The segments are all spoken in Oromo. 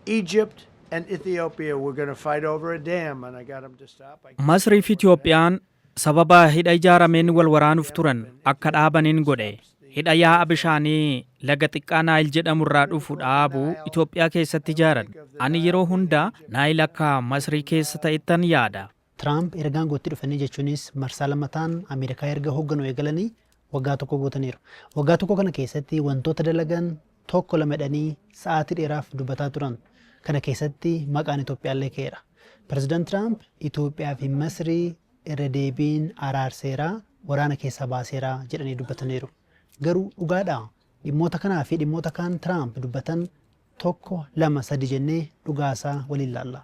Egypt and Ethiopia were going to fight over a dam, and I got them to stop. Masrii fi Itoophiyaan sababa hidha ijaarameen wal waraanuuf turan akka dhaabaniin godhe. Hidha yaa'a bishaanii laga xiqqaa Naayil jedhamurraa dhufu dhaabuu Itoophiyaa keessatti ijaaran. Ani yeroo hunda Naayil akka Masrii keessa ta'ettan yaada. Tiraamp ergaan gootti dhufanii jechuunis marsaa lammataan Ameerikaa erga hoogganu eegalanii waggaa tokko guutaniiru. Waggaa tokko kana keessatti wantoota dalagan tokko lamedhanii sa'aatii dheeraaf dubbataa turan. Kana keessatti maqaan Itoophiyaallee ka'eera. Pireezidaant Tiraamp Itoophiyaa fi Masrii irra deebiin araarseeraa waraana keessaa baaseeraa jedhanii dubbataniiru. Garuu dhugaadhaa dhimmoota kanaa fi dhimmoota kaan Tiraamp dubbatan tokko lama sadi jennee dhugaasaa waliin laalla.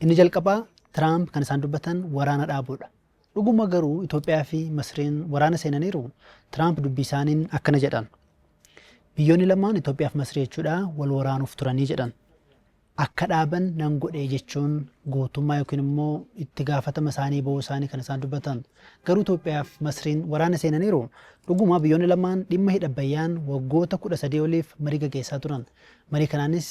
Inni jalqabaa Tiraamp kan isaan dubbatan waraana dhaabuudha. Dhuguma garuu Itoophiyaa fi Masriin waraana seenaniiru. Tiraamp dubbii isaaniin akkana jedhan. Biyyoonni lamaan Itoophiyaa fi Masrii jechuudha wal waraanuuf turanii jedhan. Akka dhaaban nan godhee jechuun gootummaa yookiin immoo itti gaafatama isaanii bahuu isaanii kan isaan dubbatan. Garuu Itoophiyaa fi Masriin waraana seenaniiru. Dhuguma biyyoonni lamaan dhimma hidha Abbayyaan waggoota 13 oliif marii gaggeessaa turan. Marii kanaanis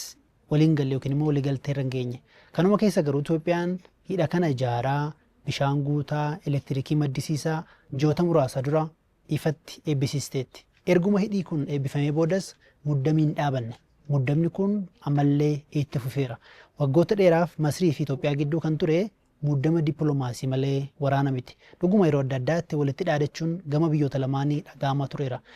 waliin galle yookiin immoo waliigaltee irra hin geenye. Kanuma keessa garuu Itoophiyaan hidha kana ijaaraa bishaan guutaa elektiriikii maddisiisaa ji'oota muraasa dura ifatti eebbisiisteetti. Erguma hidhii kun eebbifamee boodas muddamiin dhaabanne. Muddamni kun ammallee itti fufeera. Waggoota dheeraaf Masrii fi Itoophiyaa gidduu kan ture muddama dippiloomaasii malee waraana miti. Dhuguma yeroo adda addaatti walitti dhaadachuun gama biyyoota lamaanii dhaga'amaa tureera.